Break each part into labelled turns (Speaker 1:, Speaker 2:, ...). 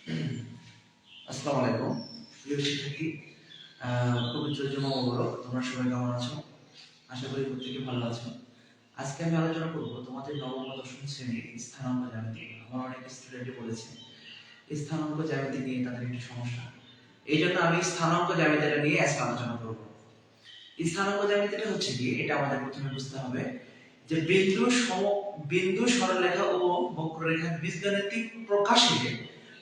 Speaker 1: আসসালামু আলাইকুম প্রিয় শিক্ষার্থী, পবিত্র জুমা মোবারক। তোমরা সবাই কেমন আছো? আশা করি প্রত্যেকে ভালো আছো। আজকে আমি আলোচনা করব তোমাদের নবম ও দশম শ্রেণীর স্থানাঙ্ক জ্যামিতি। আমার অনেক স্টুডেন্টই বলেছে স্থানাঙ্ক জ্যামিতি নিয়ে তাদের একটি সমস্যা, এই জন্য আমি স্থানাঙ্ক জ্যামিতিটা নিয়ে আজকে আলোচনা করব। স্থানাঙ্ক জ্যামিতিটা হচ্ছে কি, এটা আমাদের প্রথমে বুঝতে হবে যে বিন্দু সরলরেখা ও বক্ররেখার বীজগাণিতিক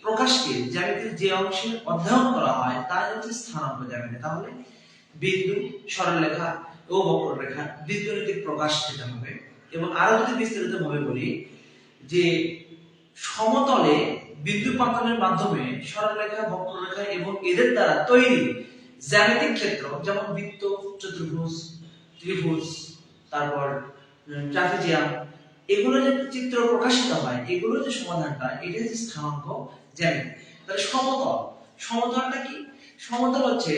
Speaker 1: প্রকাশকে জ্যামিতির যে অংশে অধ্যয়ন করা হয় তাই হচ্ছে স্থানাঙ্ক জ্যামিতি। তাহলে বিন্দু সরলরেখা ও বক্ররেখার বীজগাণিতিক প্রকাশ যেটা হবে, এবং আরো যদি বিস্তারিত ভাবে বলি যে সমতলে বিন্দু পাতনের মাধ্যমে সরলরেখা, বক্ররেখা এবং এদের দ্বারা তৈরি জ্যামিতিক ক্ষেত্র, যেমন বৃত্ত, চতুর্ভুজ, ত্রিভুজ, তারপর ট্রাপিজিয়াম, এগুলো যে চিত্র প্রকাশিত হয়, এগুলো যে সমাধানটা, এটা হচ্ছে স্থানাঙ্ক জ্যামিতি। তাহলে সমতলটা কি? সমতল হচ্ছে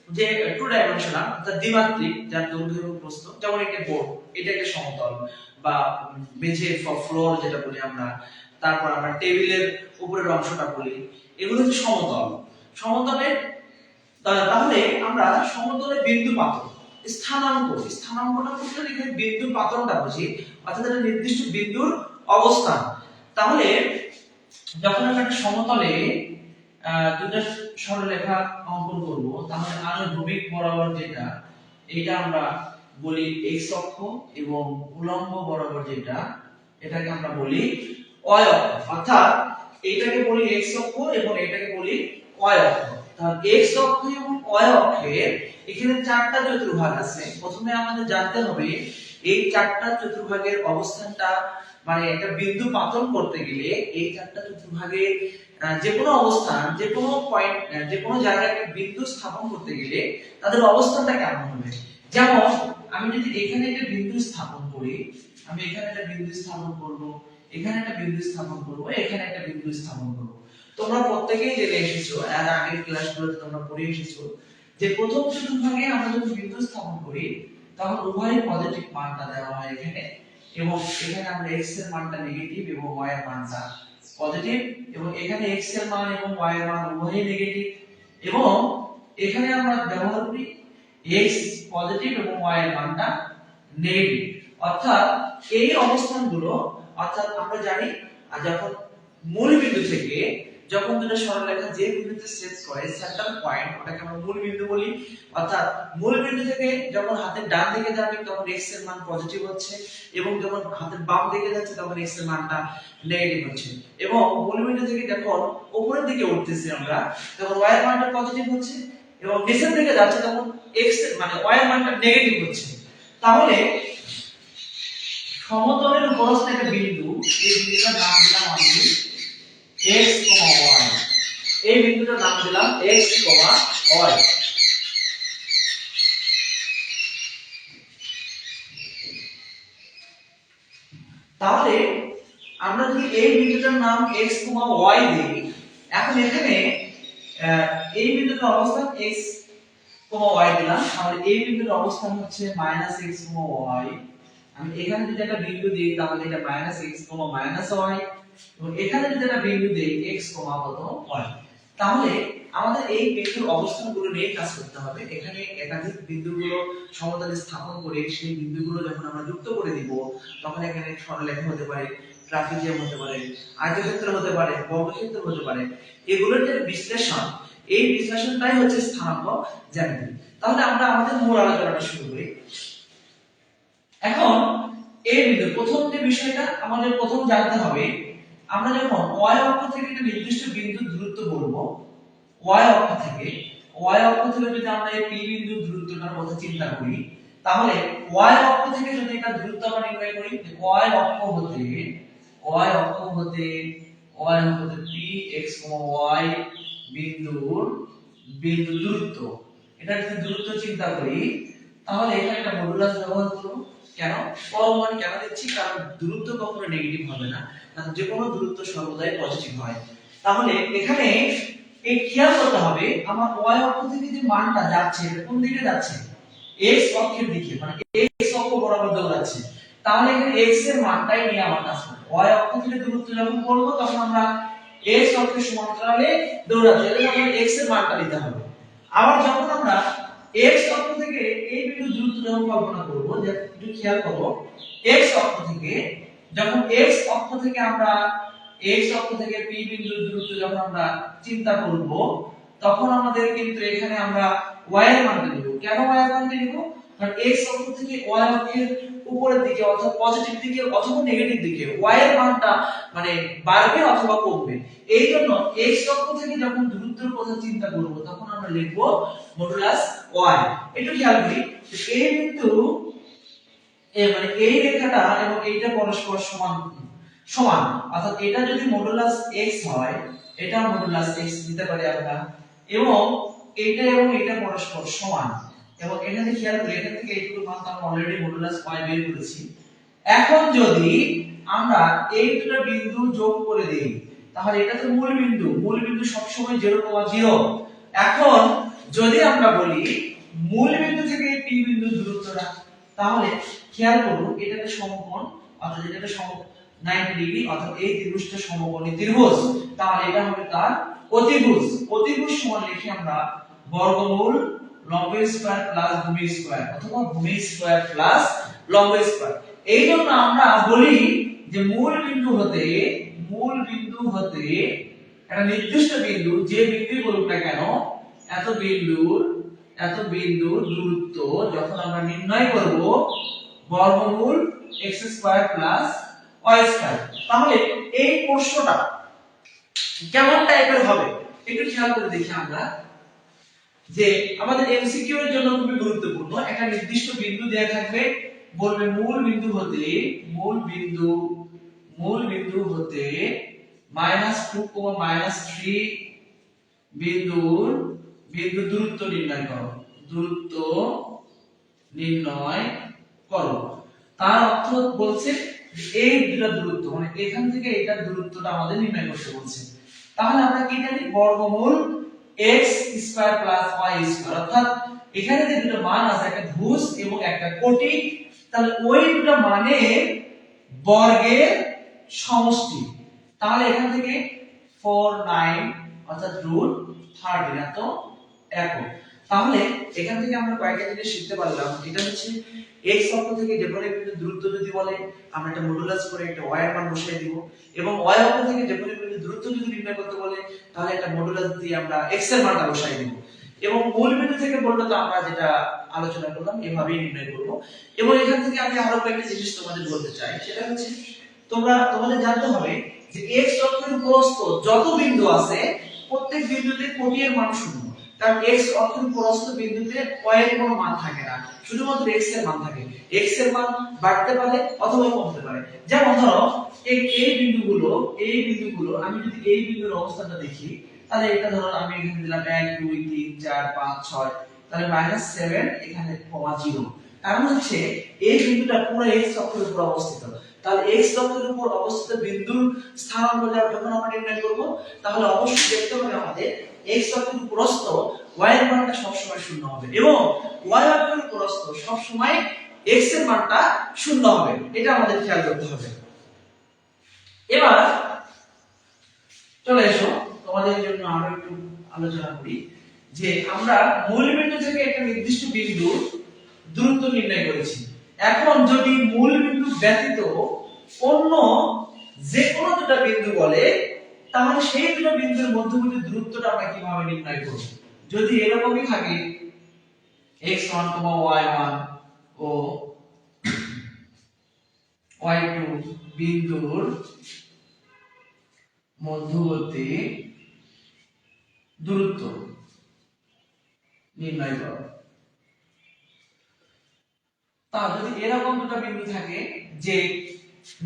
Speaker 1: যে টু ডাইমেনশনাল, অর্থাৎ দ্বিমাত্রিক, যার দৈর্ঘ্য এবং প্রস্থ। যেমন একটা বোর্ড, এটা একটা সমতল, বা মেঝের ফ্লোর যেটা বলি আমরা, তারপর আমরা টেবিলের উপরের অংশটা বলি, এগুলো হচ্ছে সমতল। সমতলের তাহলে আমরা সমতলে বিন্দু পাতন, স্থানাঙ্কটা বলতে এখানে বিন্দু পাতনটা বুঝি, অর্থাৎ একটা নির্দিষ্ট বিন্দুর অবস্থান। তাহলে যখন আমরা একটা সমতলে দুটো সরলরেখা অঙ্কন করব, তাহলে আনুভূমিক বরাবর যেটা, এটা আমরা বলি x অক্ষ, এবং উলম্ব বরাবর যেটা, এটাকে আমরা বলি y অক্ষ। অর্থাৎ এটাকে বলি x অক্ষ এবং এটাকে বলি y অক্ষ। তাহলে x অক্ষ এবং y অক্ষের এখানে চারটা চতুর্ভাগ আছে। প্রথমে আমাদের জানতে হবে এই চারটা চতুর্ভাগের অবস্থানটা, মানে একটা বিন্দু পাতন করতে গেলে এই চারটা চতুর্ভাগে যে কোনো অবস্থান, যে কোনো পয়েন্ট, যে কোনো জায়গায় একটা বিন্দু স্থাপন করতে গেলে তাদের অবস্থানটা কেমন হবে। যেমন আমি যদি এখানে একটা বিন্দু স্থাপন করি, আমি এখানে একটা বিন্দু স্থাপন করব, এখানে একটা বিন্দু স্থাপন করব, এখানে একটা বিন্দু স্থাপন করব। তোমরা প্রত্যেকেই জেনে এসেছো, এর আগের ক্লাসগুলোতে তোমরা পড়ে এসেছো যে প্রথম চতুর্ভাগে আমরা যখন বিন্দু স্থাপন করি তখন উভয় পজিটিভ মানটা দেওয়া হয় এখানে, এবং এখানে আমরা x এর মানটা নেগেটিভ এবং y এর মানটা পজিটিভ, এবং এখানে x এর মান এবং y এর মান উভয়ই নেগেটিভ, এবং এখানে আমরা ব্যবহার করি x পজিটিভ এবং y এর মানটা নেগেটিভ। অর্থাৎ এই অবস্থানগুলো, অর্থাৎ আমরা জানি যখন মূল বিন্দু থেকে যখন দুটো সরলরেখা যে বিন্দুতে ছেদ করে, সেন্টার পয়েন্ট, ওটাকে আমরা মূল বিন্দু বলি। অর্থাৎ মূল বিন্দু থেকে যখন হাতের ডান দিকে যাবে তখন x এর মান পজিটিভ হচ্ছে, এবং যখন হাতের বাম দিকে যাচ্ছে তখন x এর মানটা নেগেটিভ হচ্ছে, এবং মূল বিন্দু থেকে যখন উপরের দিকে উঠতেছি আমরা তখন y এর মানটা পজিটিভ হচ্ছে, এবং নিচের দিকে যাচ্ছে তখন x এর মানে y এর মানটা নেগেটিভ হচ্ছে। তাহলে সমতলের উপরস্থ একটা বিন্দু, এই বিন্দুটার নাম দিলাম আমি x, y। এই বিন্দুটার নাম দিলাম x, y। তাহলে আমরা যদি এই বিন্দুটার নাম x, y দেই, এখন এখানে এই বিন্দুটার অবস্থান x, y দিলাম, তাহলে এই বিন্দুর অবস্থান হচ্ছে -x, y। আমি এখানে যদি একটা বিন্দু দিই তাহলে এটা -x, y, এবং এখানে যদি একটা বিন্দু দেই x, y। তাহলে আমাদের এই বিন্দুর অবস্থানগুলো নিয়ে কাজ করতে হবে। এখানে একাধিক বিন্দুগুলো সমতলে স্থাপন করে সেই বিন্দুগুলো যখন আমরা যুক্ত করে দিব, তখন এখানে সরলরেখা হতে পারে, ট্রাপিজিয়াম হতে পারে, আয়তক্ষেত্র হতে পারে, বর্গক্ষেত্র হতে পারে। এগুলোর যে বিশ্লেষণ, এই বিশ্লেষণটাই হচ্ছে স্থানাঙ্ক জ্যামিতি। তাহলে আমরা আমাদের মূল আলোচনাটা শুরু করি। এখন এই বিন্দু প্রথম যে বিষয়টা আমাদের প্রথম জানতে হবে, আমরা যখন y অক্ষ থেকে একটা নির্দিষ্ট বিন্দুর দূরত্ব বলবো, y অক্ষ থেকে যদি আমরা এই p বিন্দুর দূরত্বটার কথা চিন্তা করি, তাহলে y অক্ষ থেকে যদি এটা দূরত্ব আমরা নির্ণয় করি, y অক্ষ হতে p x, y বিন্দুর দূরত্ব, এটা যদি দূরত্ব চিন্তা করি, তাহলে এখানে একটা মডুলাস ব্যবহার করব। কেন পরমান কেন দিচ্ছি? কারণ দূরত্ব কখনো নেগেটিভ হবে না, কারণ যে কোনো দূরত্ব সর্বদাই পজিটিভ হয়। তাহলে এখানে এই খেয়াল করতে হবে আমার y অক্ষ থেকে যে মানটা যাচ্ছে এটা কোন দিকে যাচ্ছে? x অক্ষের দিকে, মানে x অক্ষ বরাবর দৌড়াচ্ছে। তাহলে এখানে x এর মানটাই নিয়ে আমার কাজ করবে। y অক্ষ থেকে দূরত্ব যখন বলবো তখন আমরা x অক্ষের সমান্তরালে দৌড়াচ্ছে, এর জন্য আমাদের x এর মানটা নিতে হবে। আবার যখন আমরা x অক্ষ থেকে এই বিন্দু দূরত্ব যখন কল্পনা করব, যে একটু খেয়াল করো, x অক্ষ থেকে যখন x অক্ষ থেকে আমরা x অক্ষ থেকে p বিন্দুর দূরত্ব যখন আমরা চিন্তা করব, তখন আমাদের কিন্তু এখানে আমরা y এর মানটা নিব। কেন y এর মানটা নিব? কারণ x অক্ষ থেকে y অক্ষের উপরের দিকে অথবা পজিটিভ দিকে অথবা নেগেটিভ দিকে y এর মানটা মানে বাড়বে অথবা কমবে। এই জন্য x অক্ষ থেকে যখন দূরত্বের কথা চিন্তা করব, তখন আমরা লিখব মডুলাস y। একটু খেয়াল করি, এই বিন্দু মানে এই রেখাটা এবং এইটা পরস্পর সমান সমান, অর্থাৎ এটা যদি মডুলাস x হয়, এটা মডুলাস x দিতে পারি আমরা, এবং এইটা এবং এটা পরস্পর সমান, এবং এখানে খেয়াল করি এখান থেকে এইটুকু মান আমরা অলরেডি মডুলাস y বের করেছি। এখন যদি আমরা এই দুটো বিন্দু যোগ করে দেই, তাহলে এটা তো মূল বিন্দু সবসময় 0,0। এখন যদি আমরা বলি মূল বিন্দু থেকে p বিন্দুর দূরত্বটা, তাহলে খেয়াল করুন এটাতে সমকোণ, অর্থাৎ এটাতে 90 ডিগ্রি, অর্থাৎ এই ত্রিভুজটা সমকোণী ত্রিভুজ, তাহলে এটা হবে তার অতিভুজ। অতিভুজ সমান লিখি আমরা বর্গমূল লম্ব স্কয়ার প্লাস ভূমি স্কয়ার, অথবা ভূমি স্কয়ার প্লাস লম্ব স্কয়ার। এই জন্য আমরা বলি যে মূল বিন্দু হতে একটা নির্দিষ্ট বিন্দু, যে বিন্দু বলুক না কেন, এত বিন্দুর দূরত্ব যখন আমরা নির্ণয় করব বর্গমূল x square plus y square, তাহলে এই প্রশ্নটা কেমন টাইপের হবে একটু খেয়াল করে দেখি আমরা। যে আমাদের এমসিকিউ এর জন্য খুবই গুরুত্বপূর্ণ, একটা নির্দিষ্ট বিন্দু দেয়া থাকবে, বলবে মূল বিন্দু হতে -2, -3 বিন্দুর দূরত্ব নির্ণয় করো। তার অর্থ বলছে এই দুটো দূরত্ব, মানে এখান থেকে এটার দূরত্বটা আমাদের নির্ণয় করতে বলছে। তাহলে আমরা কি জানি বর্গমূল x square plus y square, অর্থাৎ এখানে যে দুটো মান আছে, একটা ভুজ এবং একটা কোটি, তাহলে ওই দুটো মানের বর্গের সমষ্টি। তাহলে এখান থেকে 4 9 অর্থাৎ √13 এত একক। তাহলে এখান থেকে আমরা কয়েকটা জিনিস শিখতে পারলাম। এটা হচ্ছে x অক্ষ থেকে যে কোনো বিন্দুর দূরত্ব যদি বলে, আমরা একটা মডুলাস করে একটা y এর মান বসিয়ে দিব, এবং y অক্ষ থেকে যে কোনো বিন্দুর দূরত্ব যদি নির্ণয় করতে বলে, তাহলে একটা মডুলাস দিয়ে আমরা x এর মানটা বসাই দিব। এবং মূল বিন্দু থেকে বললে তো আমরা যেটা আলোচনা করলাম এভাবেই নির্ণয় করব। এবং এখান থেকে আমি আরো কয়েকটা জিনিস তোমাদের বলতে চাই, সেটা হচ্ছে তোমাদের জানতে হবে যে x অক্ষের উপরস্থ যত বিন্দু আছে, প্রত্যেক বিন্দুতে কোটি এর মান 0। কারণ x অক্ষের উপরস্থ বিন্দুতে y এর কোনো মান থাকে না, শুধুমাত্র x এর মান থাকে। x এর মান বাড়তে পারে অথবা কমতে পারে। যেমন ধরো এই বিন্দুগুলো আমি যদি এই বিন্দুর অবস্থানটা দেখি, তাহলে এটা ধরো আমি এখানে দিলাম 1 2 3 4 5 6, তাহলে -7 এখানে -0। কারণ হচ্ছে এই বিন্দুটা পুরো x অক্ষের উপর অবস্থিত। তাহলে x অক্ষের উপর অবস্থিত বিন্দুর স্থানাঙ্ক যখন আমরা নির্ণয় করব, তাহলে অবশ্যই দেখতে হবে আমাদের x অক্ষের উপরস্থ y এর মানটা সবসময় 0 হবে, এবং y অক্ষের উপরস্থ সবসময় x এর মানটা 0 হবে। এটা আমাদের খেয়াল করতে হবে। এবার চলে এসো তোমাদের জন্য আরো একটু আলোচনা করি, যে আমরা মূল বিন্দু থেকে একটা নির্দিষ্ট বিন্দুর দূরত্ব নির্ণয় করেছি। এখন যদি মূল বিন্দু ব্যতীত অন্য যে কোনো দুটো বিন্দু বলে, তাহলে সেই দুটো বিন্দুর মধ্যবর্তী দূরত্বটা আমরা কিভাবে নির্ণয় করব? যদি এরকমই থাকে x1, y1 ও y2 বিন্দুর মধ্যবর্তী দূরত্ব নির্ণয় করো। তা যদি এরকম দুটো বিন্দু থাকে, যে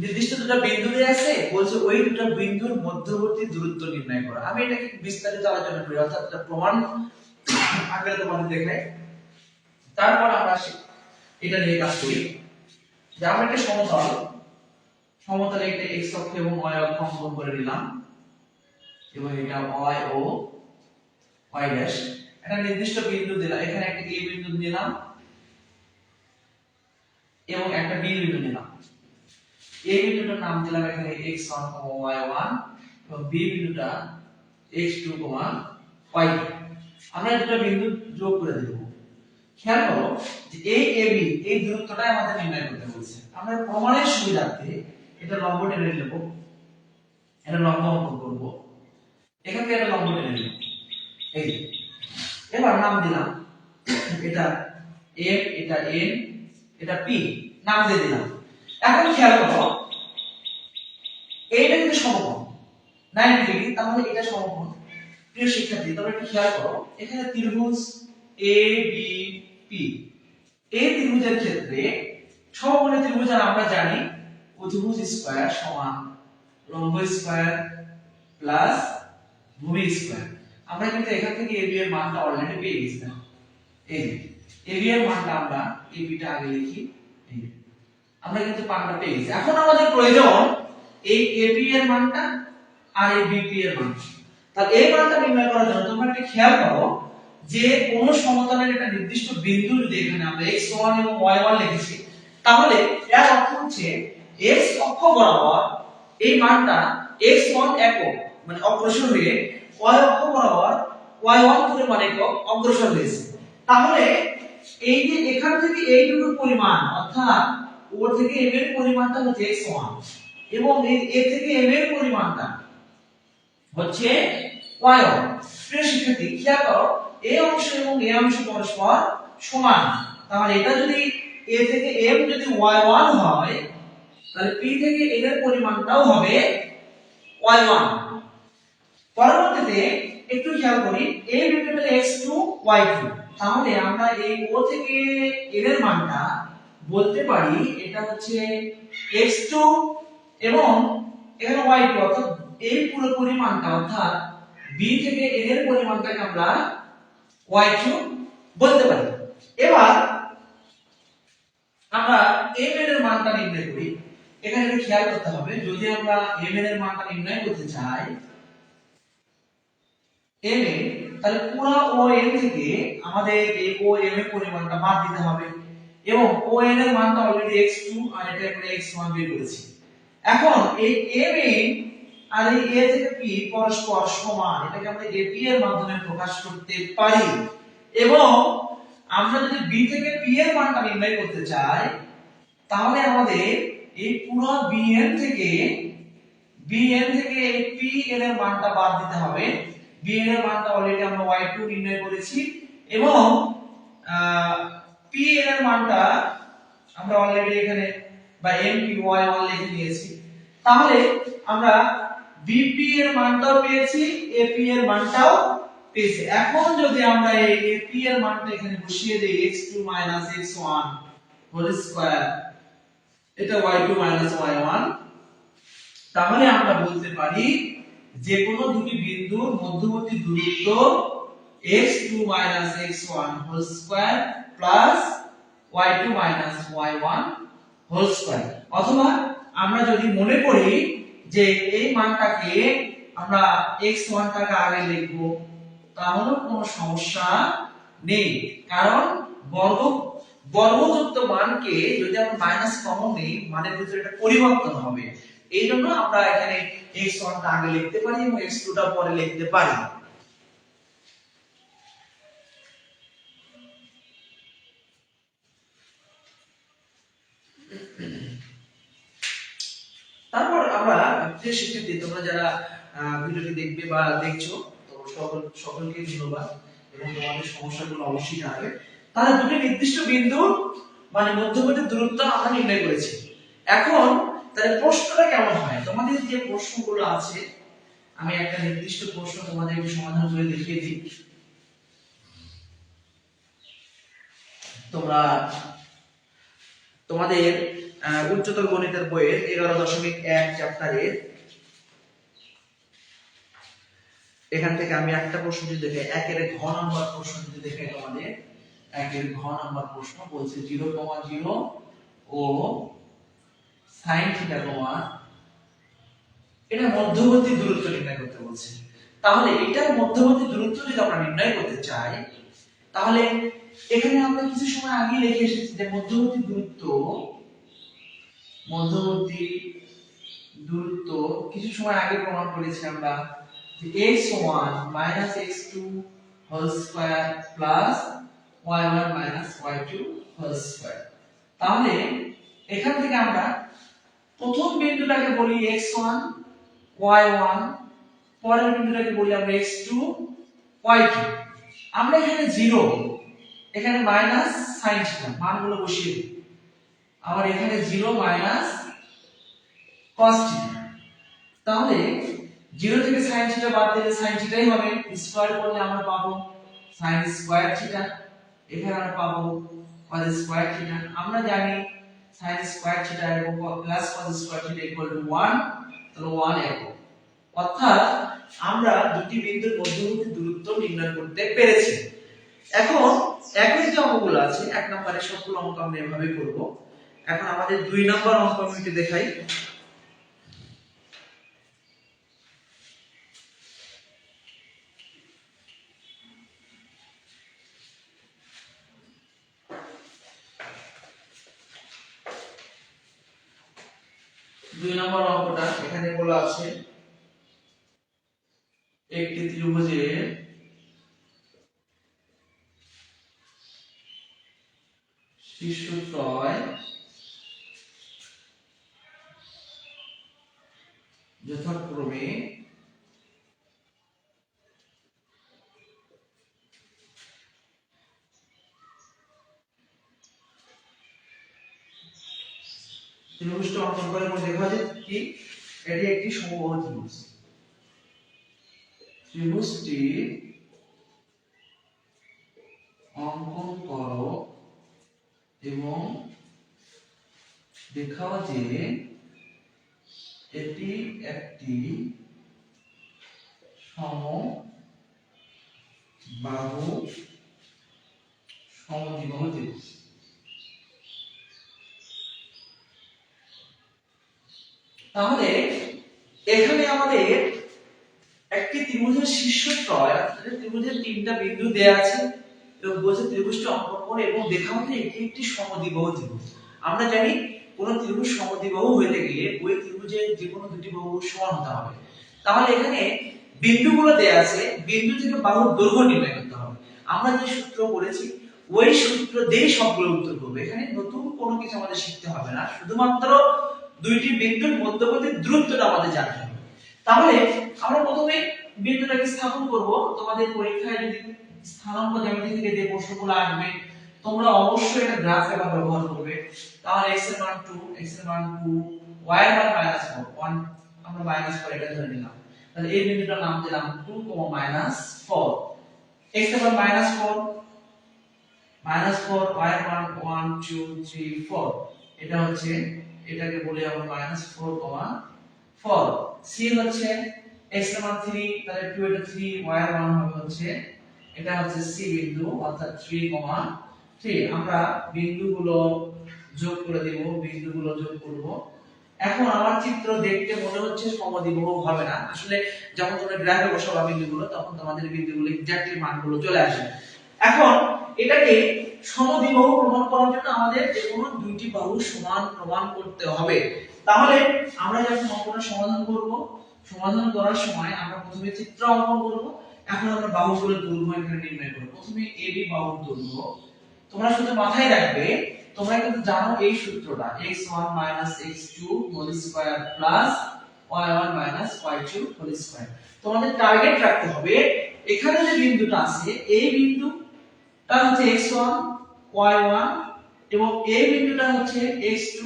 Speaker 1: নির্দিষ্ট দুটো বিন্দু দেয়া আছে, বলছে ওই দুটো বিন্দুর মধ্যবর্তী দূরত্ব নির্ণয় করো। আমি এটাকে বিস্তারিত আলোচনা করি, অর্থাৎ একটা প্রমাণ আকারে তোমাদের দেখাই, তারপর আমরা এটা নিয়ে কাজ করি। যে আমরা একটা সমতলে একটা x অক্ষ এবং y অক্ষ অঙ্কন করে নিলাম, এবং এটা y ও y ড্যাশ, একটা নির্দিষ্ট বিন্দু দিলাম, এখানে একটা a বিন্দু দিলাম এবং একটা b বিন্দু দিলাম। a বিন্দুটার নাম দিলাম এখানে x1, y1, বি বিন্দুটা x2, y2 আমরা দুটো বিন্দু যোগ করে দেব। খেয়াল করো যে এই AB এই দূরত্বটাই আমাদের নির্ণয় করতে বলছে। আমরা প্রমাণের সুবিধার্থে এটা লম্ব টেনে নেব, এটা লম্ব অঙ্কন করব, এখান থেকে এটা লম্ব টেনে নেব। এই এবার নাম দিলাম, এটা M, এটা N, এটা P, নাম দিয়ে দিলাম। এখন খেয়াল করো এইটা কিন্তু সমকোণ 90 ডিগ্রি, তাহলে এটা সমকোণ। প্রিয় শিক্ষার্থী তোমরা একটু খেয়াল করো, এখানে ত্রিভুজ ABP, এই ত্রিভুজের ক্ষেত্রে সমকোণী ত্রিভুজ আমরা জানি অতিভুজ স্কয়ার সমান লম্ব স্কয়ার প্লাস ভূমি স্কয়ার। আমরা কিন্তু এখান থেকে AB এর মানটা অলরেডি পেয়ে গেছিলাম। এই যে AB এর মানটা আমরা AB টা আগে লিখি, এই আমরা কিন্তু মানটা পেয়ে গেছি। এখন আমাদের প্রয়োজন এই AB এর মানটা আর এই BP এর মানটা। তাহলে এই মানটা নির্ণয় করার জন্য তোমরা একটু খেয়াল করো যে কোন সমতলের একটা নির্দিষ্ট বিন্দু যদি এখানে আমরা x1 এবং y1 লিখেছি, তাহলে এর অর্থ হচ্ছে x অক্ষ বরাবর এই মানটা x1 একক মানে অগ্রসর হয়ে y অক্ষ বরাবর y1 পরিমাণ একক অগ্রসর হয়েছে। তাহলে এই যে এখান থেকে এইটুকুর পরিমাণ অর্থাৎ ও থেকে m এর পরিমাণটা হচ্ছে x1 এবং এই a থেকে m এর পরিমাণটা হচ্ছে y1। প্রিয় শিক্ষার্থী খেয়াল করো এই অংশ এবং এই অংশ পরস্পর সমান। তাহলে এটা যদি a থেকে m যদি y1 হয়, তাহলে p থেকে n এর পরিমাণটাও হবে y1। পরবর্তীতে একটু খেয়াল করি a বিন্দুটা x2 y2, তাহলে আমরা এই o থেকে n এর মানটা বলতে পারি এটা হচ্ছে x2 এবং এখানে y2 অর্থাৎ এই পুরো পরিমাণটা অর্থাৎ b থেকে n এর পরিমাণটাকে আমরা y2 বলতে পারি। এবার আমরা m এর মানটা নির্ণয় করি। এখানে একটু খেয়াল করতে হবে, যদি আমরা m এর মানটা নির্ণয় করতে চাই m এ, তাহলে পুরো ON থেকে আমাদের এই OM এর পরিমাণটা বাদ দিতে হবে এবং ON এর মানটা অলরেডি x2 আর এটা আমরা x1 বের করেছি। এখন এই m এ আর এই a থেকে p পরস্পর সমান, এটাকে আমরা AP এর মাধ্যমে প্রকাশ করতে পারি এবং আমরা যদি b থেকে p এর মানটা নির্ণয় করতে চাই, তাহলে আমাদের এই পুরো bn থেকে এই pn এর মানটা বাদ দিতে হবে। bn এর মানটা অলরেডি আমরা y2 নির্ণয় করেছি এবং pn এর মানটা আমরা অলরেডি এখানে বা npy1 লিখে নিয়েছি। তাহলে আমরা bp এর মানটাও পেয়েছি, ap এর মানটাও পেয়েছি। এখন যদি আমরা এই ap এর মানটা এখানে বসিয়ে দেই x2 x1 হোল স্কয়ার, এটা y2 y1, তাহলে আমরা বলতে পারি যে কোনো দুটি বিন্দুর মধ্যবর্তী দূরত্ব x2 x1 whole square plus y2 y1 whole square. অথবা আমরা যদি মনে করি যে এই মানটাকে আমরা x1 টাকে আগে লিখব, তাহলে কোনো সমস্যা নেই, কারণ বর্গযুক্ত মানকে যদি আমরা মাইনাস কমন নেই মানের ভিতরে এটা পরিবর্তন হবে। এই জন্য আমরা এখানে x1 টা আগে লিখতে পারি এবং x2 টা পরে লিখতে পারি। তারপর আমরা যে শিক্ষার্থী তোমরা যারা ভিডিওটি দেখবে বা দেখছো, তো সকলকে ধন্যবাদ এবং তোমাদের সমস্যাগুলো অবশ্যই জানাবে। তাহলে দুটি নির্দিষ্ট বিন্দু মানে মধ্যবর্তী দূরত্ব আমরা নির্ণয় করেছি। এখন তাহলে প্রশ্নটা কেমন হয়, তোমাদের যে প্রশ্নগুলো আছে আমি একটা নির্দিষ্ট প্রশ্ন তোমাদেরকে সমাধান করে দেখিয়ে দিই। তোমরা তোমাদের উচ্চতর গণিতের বইয়ের 11.1 চ্যাপ্টারের এখান থেকে আমি একটা প্রশ্ন যদি দেখাই, 1 এর ঘ নাম্বার প্রশ্ন যদি দেখাই তোমাদের, 1 এর ঘ নাম্বার প্রশ্ন বলছে 0,0 ও sin θ, এটা মধ্যবর্তী দূরত্ব নির্ণয় করতে বলছে। তাহলে এটার মধ্যবর্তী দূরত্ব যদি আমরা নির্ণয় করতে চাই, তাহলে এখানে আমরা কিছু সময় আগে লিখে এসেছি যে মধ্যবর্তী দূরত্ব কিছু সময় আগে প্রমাণ করেছি আমরা যে x সমান -x2 whole square plus y1 y2 whole square. তাহলে এখান থেকে আমরা প্রথম বিন্দুটাকে বলি x1 y1, পরের বিন্দুটাকে বলি আমরা x2 y2। আমরা এখানে 0 এখানে মাইনাস sin থিটা মানগুলো বসিয়ে দিই। আবার এখানে 0 মাইনাস cos থিটা। তাহলে 0 থেকে sin থিটা বাদ দিলে sin থিটাই হবে, স্কয়ার করলে আমরা পাবো sin স্কয়ার থিটা, এখানে আমরা পাবো cos স্কয়ার থিটা। আমরা জানি sin স্কয়ার থিটা এবং plus cos square theta equal to 1, তাহলে 1 একক। অর্থাৎ আমরা দুটি বিন্দুর মধ্যবর্তী দূরত্ব নির্ণয় করতে পেরেছি। এখন একই যে অঙ্কগুলো আছে, এক নম্বরে সবগুলো অঙ্ক আমরা এভাবে করব। এখন আমাদের 2 নম্বর অঙ্ক আমি একটু দেখাই। দুই নম্বর অঙ্কটা এখানে বলা আছে একটি ত্রিভুজের শীর্ষত্রয় যথাক্রমে ত্রিভুজটা অঙ্কন করে দেখা যায় কি এটি একটি সমবাহু ত্রিভুজ। ত্রিভুজটি অঙ্কন করো এবং দেখাও যে এটি একটি সমবাহু সমদ্বিবাহু ত্রিভুজ। তাহলে এখানে আমাদের একটি ত্রিভুজের শীর্ষত্রয় অর্থাৎ ত্রিভুজের তিনটা বিন্দু দেয়া আছে এবং বলছে ত্রিভুজটি অঙ্কন করে এবং দেখাও যে এটি একটি সমদ্বিবাহু ত্রিভুজ। আমরা জানি কোন ত্রিভুজ সমদ্বিবাহু হতে গেলে ওই ত্রিভুজের যে কোনো দুটি বাহু সমান হতে হবে। তাহলে এখানে বিন্দুগুলো দেয়া আছে, বিন্দু থেকে বাহুর দৈর্ঘ্য নির্ণয় করতে হবে। আমরা যে সূত্র পড়েছি ওই সূত্র দিয়ে সবগুলো উত্তর করব। এখানে নতুন কোনো কিছু আমাদের শিখতে হবে না, শুধুমাত্র দুইটি বিন্দুর মধ্যবর্তী দূরত্বটা আমাদের জানতে হবে। তাহলে আমরা প্রথমে বিন্দুটাকে স্থাপন করব। তোমাদের পরীক্ষায় যদি স্থানাঙ্ক জ্যামিতি থেকে যে প্রশ্নগুলো আসবে তোমরা অবশ্যই এটা গ্রাফ এবার ব্যবহার করবে। তাহলে x এর মান 2, x এর মান 2, y এর মান -4, 1 আমরা -4 এটা ধরে নিলাম। তাহলে এই বিন্দুটার নাম দিলাম 2, -4। x এর মান -4, -4, y এর মান 1 2 3 4, এটা হচ্ছে এটাকে বলি আমরা -4, 4। c হচ্ছে x এর মান 3, তাহলে 2 এটা 3, y এর মান হবে হচ্ছে এটা হচ্ছে c বিন্দু অর্থাৎ 3, 3। আমরা বিন্দুগুলো যোগ করে দেব, বিন্দুগুলো যোগ করব। এখন আমার চিত্র দেখতে মনে হচ্ছে সমদ্বিবাহু হবে না, আসলে যখন তোমরা গ্রাফে বসাবা বিন্দুগুলো তখন তোমাদের বিন্দুগুলো এক্স্যাক্টলি মানগুলো চলে আসে। এখন এটাকে সমদ্বিবাহু প্রমাণ করার জন্য আমাদের যে কোনো দুইটি বাহু সমান প্রমাণ করতে হবে। তাহলে আমরা যখন অঙ্কটা সমাধান করব, সমাধান করার সময় আমরা প্রথমে চিত্র অঙ্কন করব। এখন আমরা বাহুগুলোর দৈর্ঘ্য এখানে নির্ণয় করব। প্রথমে AB বাহুর দৈর্ঘ্য তোমরা শুধু মাথায় রাখবে, তোমরা কিন্তু জানো এই সূত্রটা x1 x2 whole square plus y1 y2 whole square. তোমাদের টার্গেট রাখতে হবে এখানে যে বিন্দুটা আছে এই বিন্দুটা হচ্ছে x1 y1 এবং এই বিন্দুটা হচ্ছে x2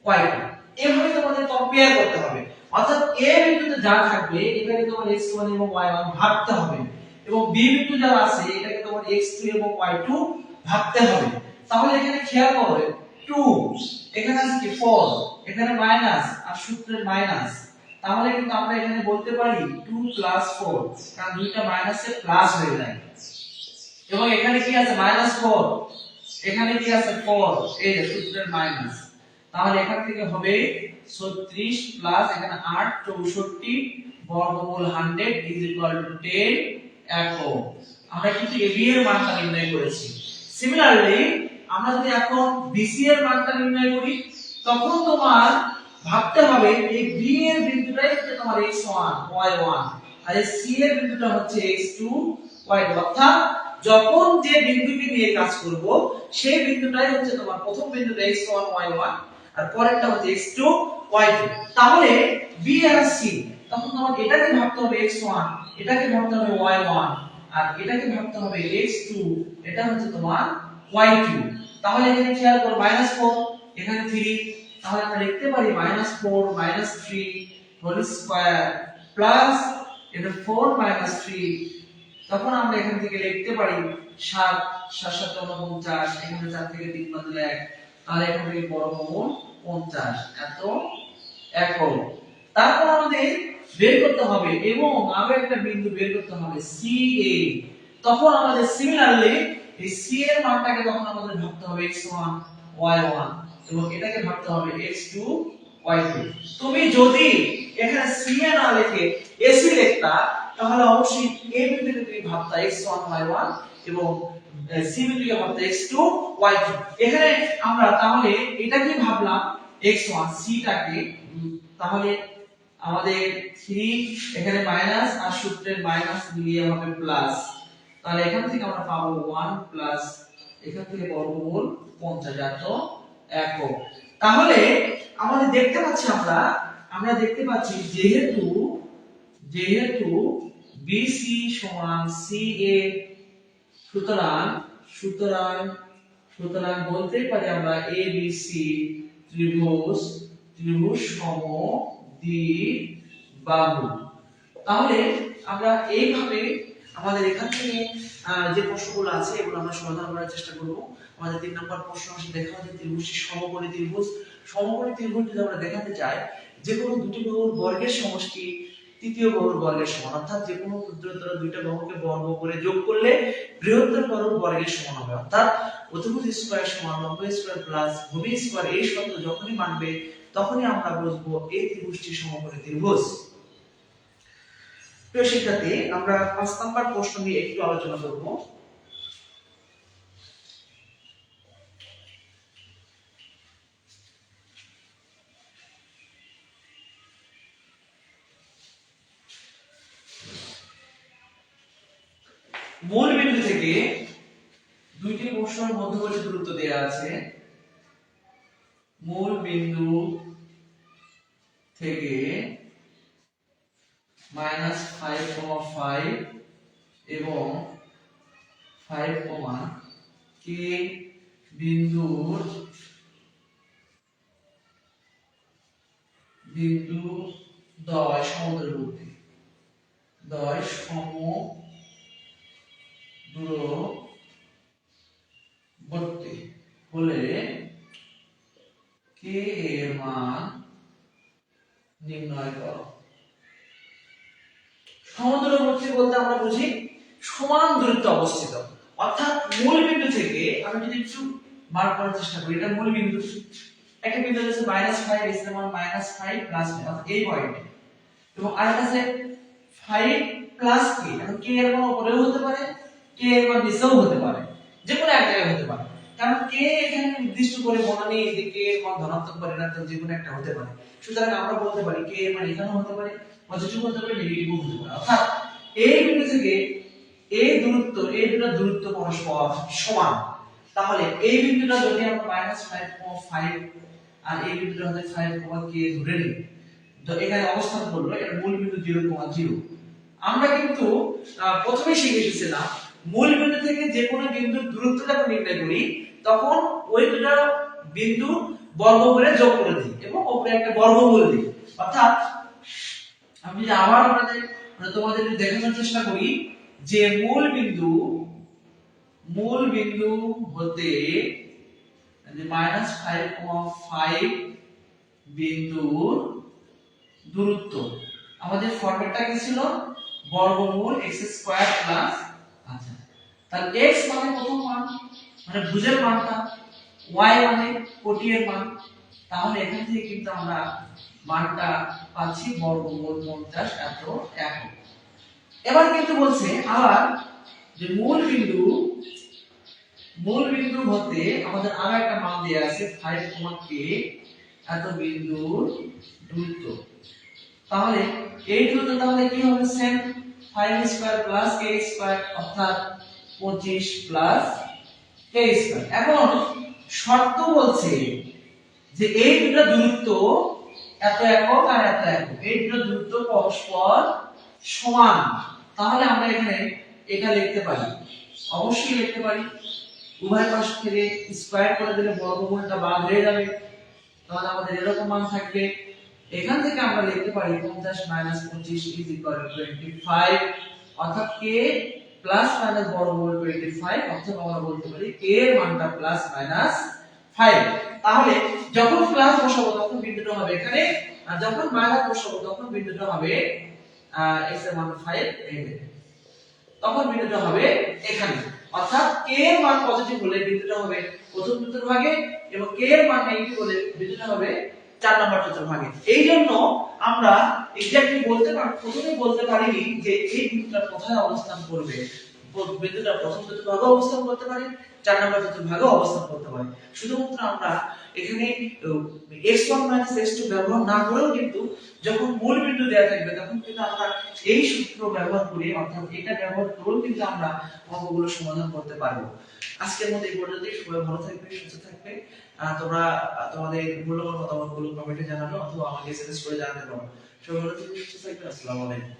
Speaker 1: y2। এভাবে তোমাদের কম্পেয়ার করতে হবে, অর্থাৎ a বিন্দুতে যা থাকবে এটাকে তোমার x1 এবং y1 ভাগতে হবে এবং b বিন্দু যা আছে এটাকে তোমার x2 এবং y2 ভাগতে হবে। তাহলে এখানে খেয়াল করো 2 এখানে আছে কি 4, এখানে মাইনাস আর সূত্রের মাইনাস, তাহলে কিন্তু আমরা এখানে বলতে পারি 2 + 4, কারণ দুইটা মাইনাসে প্লাস হয়ে যায়। এবং এখানে কি আছে -4, এখানে কি আছে 4, এই যে সূত্রের মাইনাস। তাহলে এখান থেকে হবে 36 প্লাস এখানে 8 64 বর্গমূল 100 10 একক। আমরা কিন্তু AB এর মানটা নির্ণয় করেছি। সিমিলারলি আমরা যদি এখন BC এর মানটা নির্ণয় করি তখন তোমার ভাবতে হবে এই বি এর বিন্দুটাই হচ্ছে তোমার x1 y1 আর এই সি এর বিন্দুটা হচ্ছে x2 y2 অর্থাৎ যখন যে বিন্দুকে নিয়ে কাজ করব সেই বিন্দুটাই হচ্ছে তোমার প্রথম বিন্দুটা x1 y1 আর পরেরটা হচ্ছে x2 y2 তাহলে b আর c তখন তোমাকে এটাকে ভাবতে হবে x1 এটাকে ভাবতে হবে y1 আর এটাকে ভাবতে হবে x2 এটা হচ্ছে তোমার y2 তাহলে এখানে খেয়াল করো -4 এখানে 3 তাহলে আমরা লিখতে পারি -4 3 হোল স্কয়ার প্লাস এটা 4 3 তখন আমরা এখান থেকে লিখতে পারি 7 7 7 49 এখানে 4 থেকে 3 বাদ দিলে 1 তাহলে এখান থেকে বর্গমূল 50 এত একক তারপর আমাদের বের করতে হবে এবং আরো একটা বিন্দু বের করতে হবে CA তখন আমাদের সিমিলারলি এই C এর মানটাকে তখন আমাদের ভাবতে হবে x1 y1 এবং এটাকে ভাবতে হবে x2 y2 তুমি যদি এখানে CA না লিখে AC লিখতা তাহলে অবশ্যই A বিন্দুকে তুমি ভাবতা x1 y1 এবং C বিন্দুকে ভাবতা x2 y2 এখানে আমরা তাহলে এটাকে ভাবলাম x1 C টাকে তাহলে আমাদের 3 এখানে মাইনাস আর সূত্রের মাইনাস মিলিয়ে হবে প্লাস তাহলে এখান থেকে আমরা পাবো 1 প্লাস এখান থেকে বর্গমূল 50 এত একক তাহলে আমাদের দেখতে পাচ্ছি আমরা দেখতে পাচ্ছি যেহেতু BC সমান CA সুতরাং বলতে পারি আমরা ABC ত্রিভুজ সমদ্বিবাহু তাহলে আমরা এইভাবে আমাদের এখান থেকে যে প্রশ্নগুলো আছে এগুলো আমরা সমাধান করার চেষ্টা করব আমাদের 3 নম্বর প্রশ্ন আসলে দেখা হচ্ছে ত্রিভুজটি সমকোণী ত্রিভুজ যদি আমরা দেখাতে চাই যে কোনো দুটি বাহুর বর্গের সমষ্টি তৃতীয় বাহুর বর্গের সমান অর্থাৎ যে কোনো ক্ষুদ্রতর দুইটা বাহুকে বর্গ করে যোগ করলে বৃহত্তর বাহুর বর্গের সমান হবে অর্থাৎ অতিভুজ স্কয়ার সমান লম্ব স্কয়ার প্লাস ভূমি স্কয়ার এই শর্ত যখনই মানবে তখনই আমরা বুঝবো এই ত্রিভুজটি সমকোণী ত্রিভুজ প্রিয় শিক্ষার্থী আমরা 5 নম্বর প্রশ্ন নিয়ে একটু আলোচনা করব মূল বিন্দু থেকে দুইটি প্রশ্নের মধ্যবর্তী দূরত্ব দেয়া আছে মূল বিন্দু থেকে -5,5 এবং 5, k বিন্দুর দ্বয় সমদূরবর্তী হলে k এর মান নির্ণয় করো সমদূরবর্তী বলতে আমরা বুঝি সমান দূরত্বে অবস্থিত অর্থাৎ মূল বিন্দু থেকে আমি যদি একটু মার্ক করার চেষ্টা করি এটা মূল বিন্দু একটা বিন্দু আছে -5 এর মান -5 প্লাস অর্থাৎ এই পয়েন্ট এবং আরেকটা আছে 5 প্লাস k এখন k এর মান উপরেও হতে পারে k এর মান নিচেও হতে পারে যে কোনো এক জায়গায় হতে পারে কারণ k এখানে নির্দিষ্ট করে বলা নেই যে k এর মান ধনাত্মক বা ঋণাত্মক যে কোনো একটা হতে পারে সুতরাং আমরা বলতে পারি k এর মান এখানেও হতে পারে পজিটিভ হতে পারে নেগেটিভও হতে পারে অর্থাৎ এই বিন্দু থেকে এই দুটো দূরত্ব পরস্পর সমান তাহলে এই বিন্দুটা যদি আমরা -5,5 আর এই বিন্দুটা হচ্ছে 5, k ধরে নিই তো এখানে অবস্থান করলো এটা মূল বিন্দু 0,0 আমরা কিন্তু প্রথমেই শিখে এসেছিলাম মূল বিন্দু থেকে যে কোনো বিন্দুর দূরত্বটা নির্ণয় করি তখন ওই দুটো বিন্দু বর্গ করে যোগ করে দিই এবং উপরে একটা বর্গমূল দিই অর্থাৎ আমি যদি আবার তোমাদের দেখানোর চেষ্টা করি যে মূল বিন্দু হতে -5,5 বিন্দুর দূরত্ব আমাদের ফরম্যাটটা কি ছিল বর্গমূল x² প্লাস আচ্ছা তাহলে x মানে প্রথম মান মানে ভুজের মানটা y মানে কোটি এর মান তাহলে এখান থেকে কিন্তু আমরা মানটা পাচ্ছি বর্গমূল 50 এত একক এবার কিন্তু বলছে আবার যে মূল বিন্দু হতে আমাদের আরো একটা মান দেয়া আছে 5, k এত বিন্দুর দূরত্ব। তাহলে এই দূরত্ব তাহলে কি হবে same 5 square plus k square অর্থাৎ 25 প্লাস k স্কয়ার। এখন শর্ত বলছে যে এই দুটো দূরত্ব এত একক আর এত একক, এই দুটো দূরত্ব পরস্পর সমান। তাহলে আমরা এখানে এটা লিখতে পারি, অবশ্যই লিখতে পারি। উভয় পাশ থেকে স্কয়ার করে দিলে বর্গমূলটা বাদ হয়ে যাবে, তাহলে আমাদের এরকম মান থাকবে। এখান থেকে আমরা লিখতে পারি 50 - 25 25, অর্থাৎ k প্লাস মাইনাস বর্গমূল 25, অর্থাৎ আমরা বলতে পারি k এর মানটা প্লাস মাইনাস 5। তাহলে যখন প্লাস বসাবো তখন বিন্দুটা হবে এখানে, আর যখন মাইনাস বসাবো তখন বিন্দুটা হবে x এর মান 5 তখন বিন্দুটা হবে এখানে। অর্থাৎ k এর মান পজিটিভ হলে বিন্দুটা হবে প্রথম চতুর্ভাগে এবং k এর মান নেগেটিভ হলে বিন্দুটা হবে 4 নম্বর চতুর্ভাগে। এই জন্য আমরা এক্স্যাক্টলি প্রথমে বলতে পারিনি যে এই বিন্দুটা কোথায় অবস্থান করবে। বিন্দুটা প্রথম চতুর্ভাগে অবস্থান করতে পারে, 4 নম্বর চতুর্ভাগে অবস্থান করতে পারে। শুধুমাত্র আমরা এখানে x1 x2 ব্যবহার না করেও কিন্তু যখন মূল বিন্দু দেয়া থাকবে তখন কিন্তু আমরা এই সূত্র ব্যবহার করে, অর্থাৎ এটা ব্যবহার করেও কিন্তু আমরা অঙ্কগুলো সমাধান করতে পারবো। আজকের মতো এই পর্যন্তই। সবাই ভালো থাকবে, সুস্থ থাকবে। তোমরা তোমাদের মূল্যবান মতামতগুলো কমেন্টে জানাবে অথবা আমাকে এসএমএস করে জানাতে পারো। সবাই ভালো থাকবে, সুস্থ থাকবে। আসসালামু আলাইকুম।